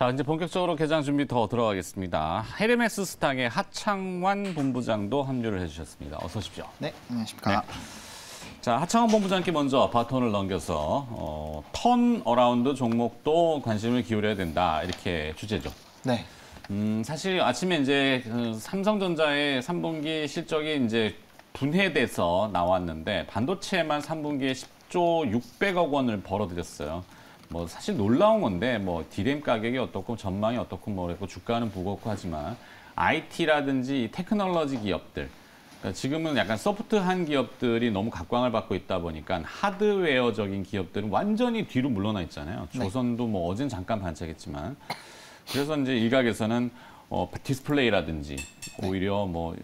자, 이제 본격적으로 개장 준비 더 들어가겠습니다. 헤르메스 스탁의 하창완 본부장도 합류를 해주셨습니다. 어서 오십시오. 네, 안녕하십니까. 네. 자, 하창완 본부장께 먼저 바톤을 넘겨서 턴 어라운드 종목도 관심을 기울여야 된다. 이렇게 주제죠. 네. 사실 아침에 이제 삼성전자의 3분기 실적이 이제 분해돼서 나왔는데 반도체만 3분기에 10조 600억 원을 벌어들였어요. 뭐 사실 놀라운 건데 뭐 디램 가격이 어떻고 전망이 어떻고 뭐랬고 주가는 무겁고 하지만 IT라든지 테크놀로지 기업들 그러니까 지금은 약간 소프트한 기업들이 너무 각광을 받고 있다 보니까 하드웨어적인 기업들은 완전히 뒤로 물러나 있잖아요. 네. 조선도 뭐 어제는 잠깐 반짝했지만 그래서 이제 일각에서는 디스플레이라든지 오히려 뭐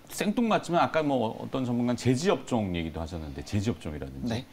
생뚱맞지만 아까 뭐 어떤 전문가는 제지업종 얘기도 하셨는데 제지업종이라든지 네.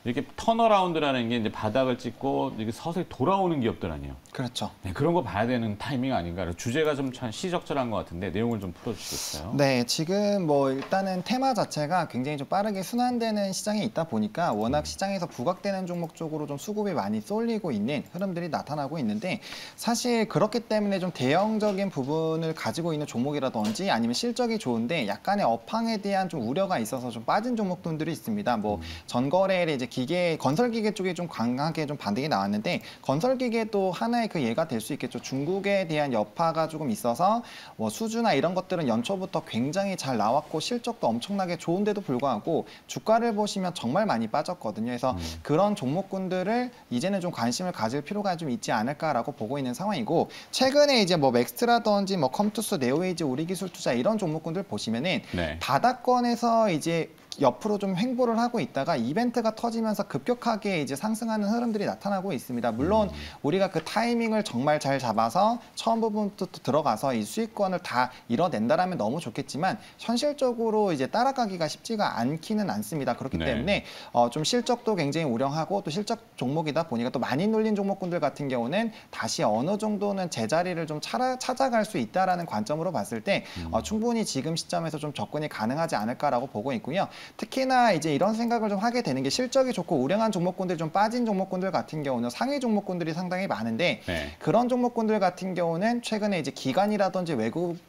이렇게 턴어라운드라는 게 이제 바닥을 찍고 이렇게 서서히 돌아오는 기업들 아니에요. 그렇죠. 네, 그런 거 봐야 되는 타이밍 아닌가. 주제가 좀 참 시적절한 것 같은데 내용을 좀 풀어주시겠어요? 네, 지금 뭐 일단은 테마 자체가 굉장히 좀 빠르게 순환되는 시장에 있다 보니까 워낙 시장에서 부각되는 종목 쪽으로 좀 수급이 많이 쏠리고 있는 흐름들이 나타나고 있는데 사실 그렇기 때문에 좀 대형적인 부분을 가지고 있는 종목이라든지 아니면 실적이 좋은데 약간의 업황에 대한 좀 우려가 있어서 좀 빠진 종목들이 있습니다. 뭐 전거래일에 이제 건설기계 쪽에 좀 강하게 좀 반등이 나왔는데 건설기계도 하나의 그 예가 될 수 있겠죠. 중국에 대한 여파가 조금 있어서 뭐 수주나 이런 것들은 연초부터 굉장히 잘 나왔고 실적도 엄청나게 좋은데도 불구하고 주가를 보시면 정말 많이 빠졌거든요. 그래서 그런 종목군들을 이제는 좀 관심을 가질 필요가 좀 있지 않을까라고 보고 있는 상황이고 최근에 이제 뭐 맥스트라든지 뭐 컴투스, 네오에이지, 우리기술투자 이런 종목군들 보시면은 네. 바닥권에서 이제 옆으로 좀 횡보를 하고 있다가 이벤트가 터지면서 급격하게 이제 상승하는 흐름들이 나타나고 있습니다. 물론 우리가 그 타이밍을 정말 잘 잡아서 처음 부분부터 들어가서 이 수익권을 다 이뤄낸다라면 너무 좋겠지만 현실적으로 이제 따라가기가 쉽지가 않기는 않습니다. 그렇기 네. 때문에 좀 실적도 굉장히 우량하고 또 실적 종목이다 보니까 또 많이 눌린 종목군들 같은 경우는 다시 어느 정도는 제자리를 좀 찾아갈 수 있다라는 관점으로 봤을 때 충분히 지금 시점에서 좀 접근이 가능하지 않을까라고 보고 있고요. 특히나 이제 이런 생각을 좀 하게 되는 게 실적이 좋고 우량한 종목군들 좀 빠진 종목군들 같은 경우는 상위 종목군들이 상당히 많은데 네. 그런 종목군들 같은 경우는 최근에 이제 기관이라든지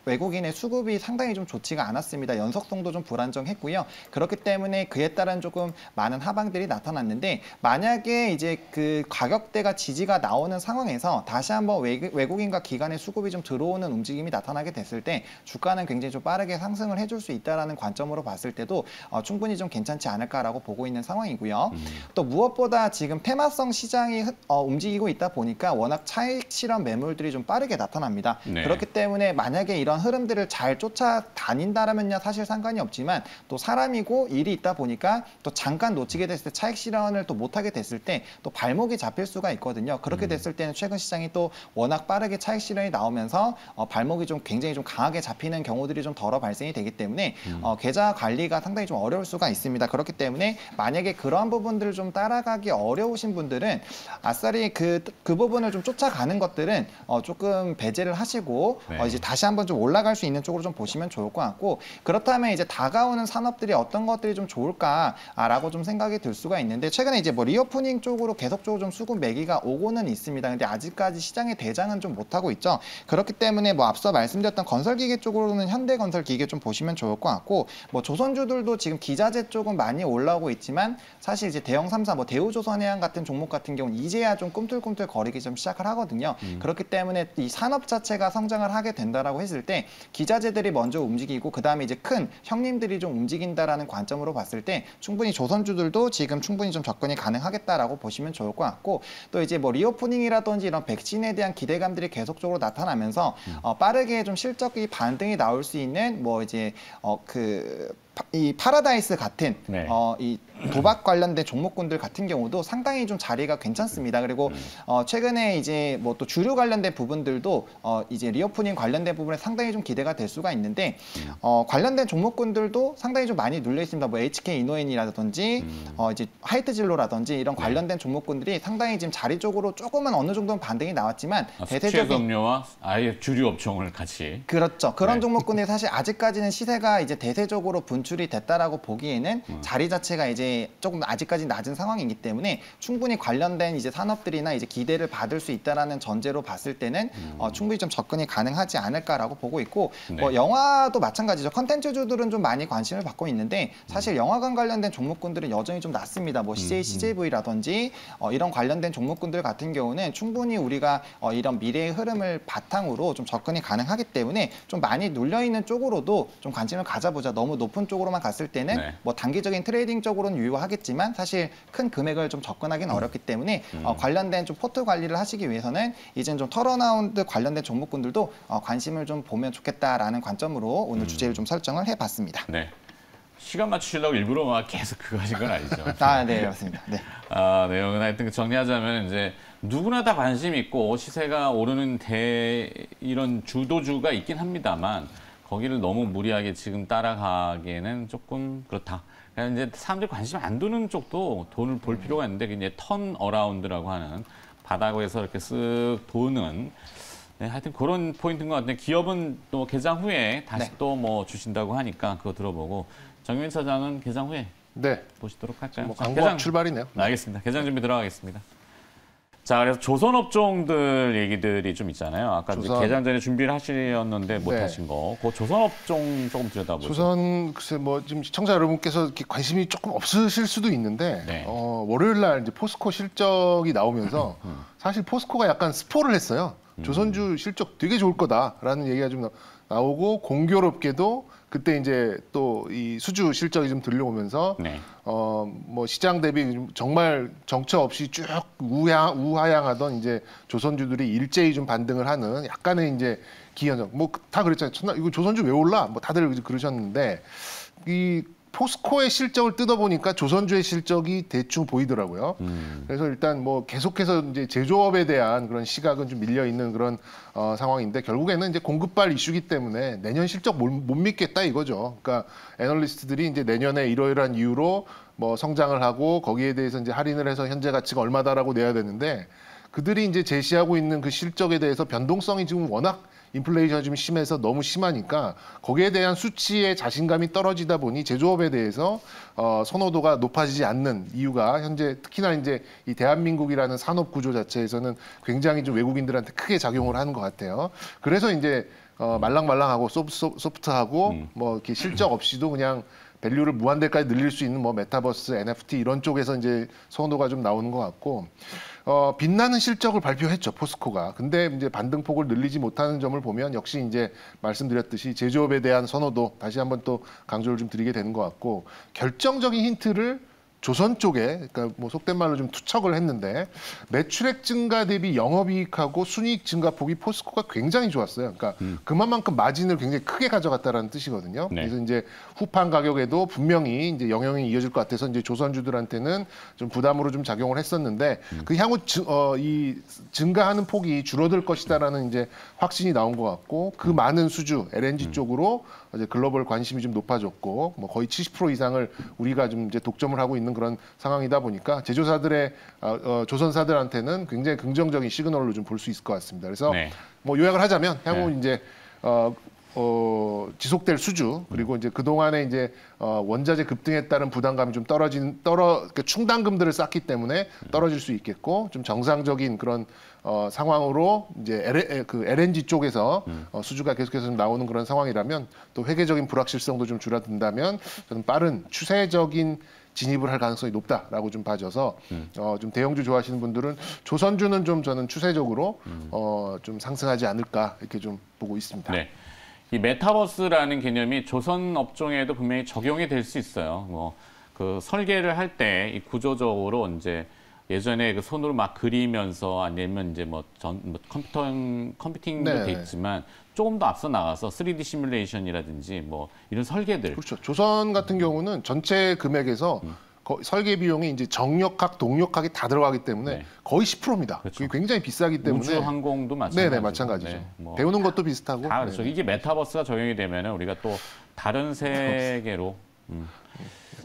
외국인의 수급이 상당히 좀 좋지가 않았습니다. 연속성도 좀 불안정했고요. 그렇기 때문에 그에 따른 조금 많은 하방들이 나타났는데 만약에 이제 그 가격대가 지지가 나오는 상황에서 다시 한번 외국인과 기관의 수급이 좀 들어오는 움직임이 나타나게 됐을 때 주가는 굉장히 좀 빠르게 상승을 해줄 수 있다라는 관점으로 봤을 때도 충분히 좀 괜찮지 않을까라고 보고 있는 상황이고요. 또 무엇보다 지금 테마성 시장이 움직이고 있다 보니까 워낙 차익 실현 매물들이 좀 빠르게 나타납니다. 네. 그렇기 때문에 만약에 이런 흐름들을 잘 쫓아다닌다라면야 사실 상관이 없지만 또 사람이고 일이 있다 보니까 또 잠깐 놓치게 됐을 때 차익 실현을 또 못하게 됐을 때 또 발목이 잡힐 수가 있거든요. 그렇게 됐을 때는 최근 시장이 또 워낙 빠르게 차익 실현이 나오면서 발목이 좀 굉장히 좀 강하게 잡히는 경우들이 좀 덜어 발생이 되기 때문에 계좌 관리가 상당히 좀 어려울 수가 있습니다. 그렇기 때문에 만약에 그러한 부분들을 좀 따라가기 어려우신 분들은 아싸리 그 부분을 좀 쫓아가는 것들은 조금 배제를 하시고 네. 이제 다시 한번 좀 올라갈 수 있는 쪽으로 좀 보시면 좋을 것 같고 그렇다면 이제 다가오는 산업들이 어떤 것들이 좀 좋을까라고 좀 생각이 들 수가 있는데 최근에 이제 뭐 리오프닝 쪽으로 계속적으로 좀 수급 매기가 오고는 있습니다. 근데 아직까지 시장의 대장은 좀 못하고 있죠. 그렇기 때문에 뭐 앞서 말씀드렸던 건설기계 쪽으로는 현대건설기계 좀 보시면 좋을 것 같고 뭐 조선주들도 지금 기자재 쪽은 많이 올라오고 있지만 사실 이제 대형 3사 뭐 대우조선해양 같은 종목 같은 경우는 이제야 좀 꿈틀꿈틀 거리기 좀 시작을 하거든요. 그렇기 때문에 이 산업 자체가 성장을 하게 된다라고 했을 때 기자재들이 먼저 움직이고 그다음에 이제 큰 형님들이 좀 움직인다라는 관점으로 봤을 때 충분히 조선주들도 지금 충분히 좀 접근이 가능하겠다라고 보시면 좋을 것 같고 또 이제 뭐 리오프닝이라든지 이런 백신에 대한 기대감들이 계속적으로 나타나면서 빠르게 좀 실적이 반등이 나올 수 있는 뭐 이제 이 파라다이스 같은 네. 이 도박 관련된 종목군들 같은 경우도 상당히 좀 자리가 괜찮습니다. 그리고 최근에 이제 뭐 또 주류 관련된 부분들도 이제 리오프닝 관련된 부분에 상당히 좀 기대가 될 수가 있는데 관련된 종목군들도 상당히 좀 많이 눌려 있습니다. 뭐 HK 이노엔이라든지 이제 하이트진로라든지 이런 관련된 종목군들이 상당히 지금 자리 쪽으로 조금은 어느 정도는 반등이 나왔지만 대세적인 업료와 아예 주류 업종을 같이 그렇죠. 그런 네. 종목군들이 사실 아직까지는 시세가 이제 대세적으로 분출이 됐다라고 보기에는 자리 자체가 이제 조금 아직까지 낮은 상황이기 때문에 충분히 관련된 이제 산업들이나 이제 기대를 받을 수 있다라는 전제로 봤을 때는 충분히 좀 접근이 가능하지 않을까라고 보고 있고 뭐 영화도 마찬가지죠. 컨텐츠주들은 좀 많이 관심을 받고 있는데 사실 영화관 관련된 종목군들은 여전히 좀 낮습니다. 뭐 CJ, CJV라든지 이런 관련된 종목군들 같은 경우는 충분히 우리가 이런 미래의 흐름을 바탕으로 좀 접근이 가능하기 때문에 좀 많이 눌려있는 쪽으로도 좀 관심을 가져보자. 너무 높은 쪽으로만 갔을 때는 뭐 단기적인 트레이딩적으로는 유효하겠지만 사실 큰 금액을 좀 접근하기는 어렵기 때문에 관련된 좀 포트 관리를 하시기 위해서는 이제는 좀 턴어라운드 관련된 종목군들도 관심을 좀 보면 좋겠다라는 관점으로 오늘 주제를 좀 설정을 해봤습니다. 네. 시간 맞추시려고 일부러 막 계속 그거 하신 건 아니죠? 네, 맞습니다. 네. 내용은 하여튼 정리하자면 이제 누구나 다 관심 있고 시세가 오르는 이런 주도주가 있긴 합니다만 거기를 너무 무리하게 지금 따라가기에는 조금 그렇다. 그러니까 이제 사람들이 관심 안 두는 쪽도 돈을 볼 필요가 있는데 이제 턴 어라운드라고 하는 바닥에서 이렇게 쓱 도는 하여튼 그런 포인트인 것 같은데 기업은 또 개장 후에 다시 또 뭐 주신다고 하니까 그거 들어보고 정유민 차장은 개장 후에 보시도록 할까요? 뭐 광고 출발이네요. 알겠습니다. 개장 준비 들어가겠습니다. 자, 그래서 조선업종들 얘기들이 좀 있잖아요. 아까 이제 개장 전에 준비를 하셨는데 못 하신 거. 그 조선업종 조금 들여다보죠. 조선 글쎄 뭐 지금 시청자 여러분께서 이렇게 관심이 조금 없으실 수도 있는데 월요일 날 이제 포스코 실적이 나오면서 사실 포스코가 약간 스포를 했어요. 조선주 실적 되게 좋을 거다라는 얘기가 좀 나오고 공교롭게도 그때 이제 또 이 수주 실적이 좀 들려오면서 뭐 시장 대비 정말 정처 없이 쭉 우하향하던 이제 조선주들이 일제히 좀 반등을 하는 약간의 이제 기현적 뭐 다 그랬잖아요. 첫날 이거 조선주 왜 올라? 뭐 다들 그러셨는데 이 포스코의 실적을 뜯어보니까 조선주의 실적이 대충 보이더라고요. 그래서 일단 뭐 계속해서 이제 제조업에 대한 그런 시각은 좀 밀려 있는 그런 상황인데 결국에는 이제 공급발 이슈기 때문에 내년 실적 못 믿겠다 이거죠. 그러니까 애널리스트들이 이제 내년에 이러이러한 이유로 뭐 성장을 하고 거기에 대해서 이제 할인을 해서 현재 가치가 얼마다라고 내야 되는데 그들이 이제 제시하고 있는 그 실적에 대해서 변동성이 지금 워낙 인플레이션이 좀 심해서 너무 심하니까 거기에 대한 수치의 자신감이 떨어지다 보니 제조업에 대해서 선호도가 높아지지 않는 이유가 현재 특히나 이제 이 대한민국이라는 산업 구조 자체에서는 굉장히 좀 외국인들한테 크게 작용을 하는 것 같아요. 그래서 이제 말랑말랑하고 소프트하고 뭐 이렇게 실적 없이도 그냥 밸류를 무한대까지 늘릴 수 있는 뭐 메타버스, NFT 이런 쪽에서 이제 선호도가 좀 나오는 것 같고 빛나는 실적을 발표했죠 포스코가. 근데 이제 반등폭을 늘리지 못하는 점을 보면 역시 이제 말씀드렸듯이 제조업에 대한 선호도 다시 한번 또 강조를 좀 드리게 되는 것 같고 결정적인 힌트를 조선 쪽에 그러니까 뭐 속된 말로 좀 투척을 했는데 매출액 증가 대비 영업이익하고 순이익 증가폭이 포스코가 굉장히 좋았어요. 그러니까 그만큼 마진을 굉장히 크게 가져갔다라는 뜻이거든요. 그래서 이제 후판 가격에도 분명히 이제 영향이 이어질 것 같아서 이제 조선주들한테는 좀 부담으로 좀 작용을 했었는데 그 향후 이 증가하는 폭이 줄어들 것이다라는 이제 확신이 나온 것 같고 그 많은 수주 LNG 쪽으로 이제 글로벌 관심이 좀 높아졌고 뭐 거의 70% 이상을 우리가 좀 이제 독점을 하고 있는 그런 상황이다 보니까 제조사들의 조선사들한테는 굉장히 긍정적인 시그널로 좀 볼 수 있을 것 같습니다. 그래서 뭐 요약을 하자면 향후 이제 지속될 수주 그리고 이제 그 동안에 이제 원자재 급등에 따른 부담감이 좀 그러니까 충당금들을 쌓기 때문에 떨어질 수 있겠고 좀 정상적인 그런 상황으로 이제 LNG 쪽에서 수주가 계속해서 좀 나오는 그런 상황이라면 또 회계적인 불확실성도 좀 줄어든다면 저는 빠른 추세적인 진입을 할 가능성이 높다라고 좀 봐져서 좀 대형주 좋아하시는 분들은 조선주는 좀 저는 추세적으로 좀 상승하지 않을까 이렇게 좀 보고 있습니다. 네. 이 메타버스라는 개념이 조선 업종에도 분명히 적용이 될 수 있어요. 뭐 그 설계를 할 때 이 구조적으로 이제 예전에 그 손으로 막 그리면서 아니면 이제 뭐 컴퓨팅도 돼 있지만 조금 더 앞서 나가서 3D 시뮬레이션이라든지 뭐 이런 설계들. 그렇죠. 조선 같은 경우는 전체 금액에서 설계 비용이 이제 정력학, 동력학이 다 들어가기 때문에 거의 10%입니다. 그렇죠. 그게 굉장히 비싸기 때문에 우주 항공도 마찬가지죠. 네네 마찬가지죠. 뭐 배우는 것도 비슷하고. 다 그렇죠. 이게 메타버스가 적용이 되면 우리가 또 다른 세계로.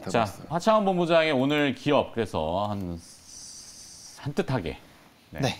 자, 하창원 본부장의 오늘 기업 그래서 한뜻하게. 네.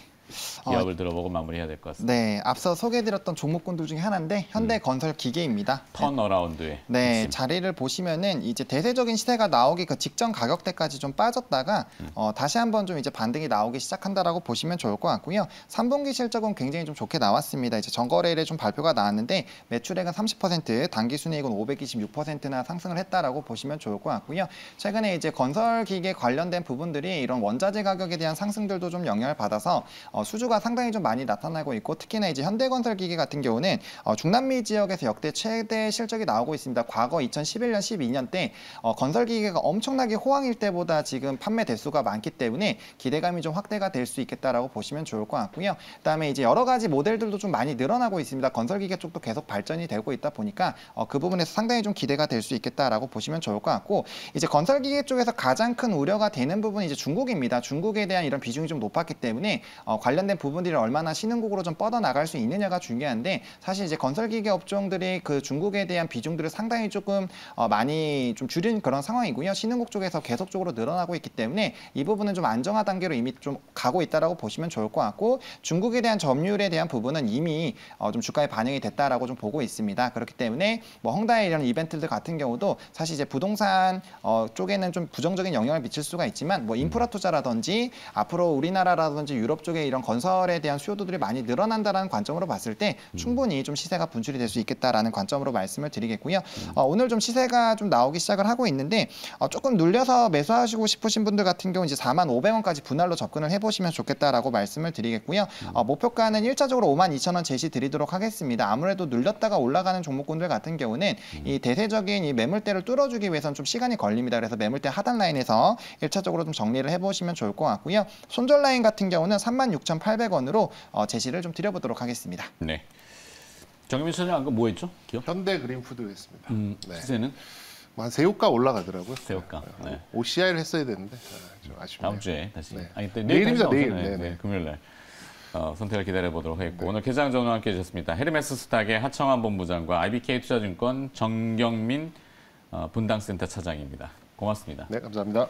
기업을 들어보고 마무리해야 될 것 같습니다. 네, 앞서 소개해드렸던 종목군들 중에 하나인데 현대건설기계입니다. 턴어라운드에 네, 핵심. 자리를 보시면은 이제 대세적인 시세가 나오기 그 직전 가격대까지 좀 빠졌다가 다시 한번 좀 이제 반등이 나오기 시작한다라고 보시면 좋을 것 같고요. 3분기 실적은 굉장히 좀 좋게 나왔습니다. 이제 전거래일에 좀 발표가 나왔는데 매출액은 30%, 당기순이익은 526%나 상승을 했다라고 보시면 좋을 것 같고요. 최근에 이제 건설기계 관련된 부분들이 이런 원자재 가격에 대한 상승들도 좀 영향을 받아서 수주가 상당히 좀 많이 나타나고 있고 특히나 이제 현대건설기계 같은 경우는 중남미 지역에서 역대 최대 실적이 나오고 있습니다. 과거 2011년, 12년 때 건설기계가 엄청나게 호황일 때보다 지금 판매 대수가 많기 때문에 기대감이 좀 확대가 될 수 있겠다라고 보시면 좋을 것 같고요. 그다음에 이제 여러 가지 모델들도 좀 많이 늘어나고 있습니다. 건설기계 쪽도 계속 발전이 되고 있다 보니까 그 부분에서 상당히 좀 기대가 될 수 있겠다라고 보시면 좋을 것 같고 이제 건설기계 쪽에서 가장 큰 우려가 되는 부분이 이제 중국입니다. 중국에 대한 이런 비중이 좀 높았기 때문에 관련된 부분들이 얼마나 신흥국으로 좀 뻗어나갈 수 있느냐가 중요한데 사실 이제 건설기계 업종들이 그 중국에 대한 비중들을 상당히 조금 많이 좀 줄인 그런 상황이고요. 신흥국 쪽에서 계속적으로 늘어나고 있기 때문에 이 부분은 좀 안정화 단계로 이미 좀 가고 있다라고 보시면 좋을 것 같고 중국에 대한 점유율에 대한 부분은 이미 좀 주가에 반영이 됐다라고 좀 보고 있습니다. 그렇기 때문에 뭐 헝다의 이런 이벤트들 같은 경우도 사실 이제 부동산 쪽에는 좀 부정적인 영향을 미칠 수가 있지만 뭐 인프라 투자라든지 앞으로 우리나라라든지 유럽 쪽에 이런 건설에 대한 수요도들이 많이 늘어난다라는 관점으로 봤을 때 충분히 좀 시세가 분출이 될 수 있겠다라는 관점으로 말씀을 드리겠고요. 오늘 좀 시세가 좀 나오기 시작을 하고 있는데 조금 눌려서 매수하시고 싶으신 분들 같은 경우 이제 45,000원까지 분할로 접근을 해보시면 좋겠다라고 말씀을 드리겠고요. 목표가는 1차적으로 52,000원 제시 드리도록 하겠습니다. 아무래도 눌렸다가 올라가는 종목군들 같은 경우는 이 대세적인 이 매물대를 뚫어주기 위해서는 좀 시간이 걸립니다. 그래서 매물대 하단 라인에서 1차적으로 좀 정리를 해보시면 좋을 것 같고요. 손절 라인 같은 경우는 36,800원으로 제시를 좀 드려보도록 하겠습니다. 네. 정유민 소장님 아까 뭐 했죠? 기업? 현대그린푸드였습니다. 네. 시세는? 한 새우가 올라가더라고요. 새우가. 네. OCI를 했어야 되는데 좀 아쉽네요. 다음 주에 다시. 네. 아니, 내일입니다. 다시 내일. 나오잖아요. 네, 네, 네. 금요일 날. 선택을 기다려 보도록 하겠고 오늘 개장 전화 함께 해주셨습니다. 헤르메스 스탁의 하청환 본부장과 IBK 투자증권 정경민 분당센터 차장입니다. 고맙습니다. 네, 감사합니다.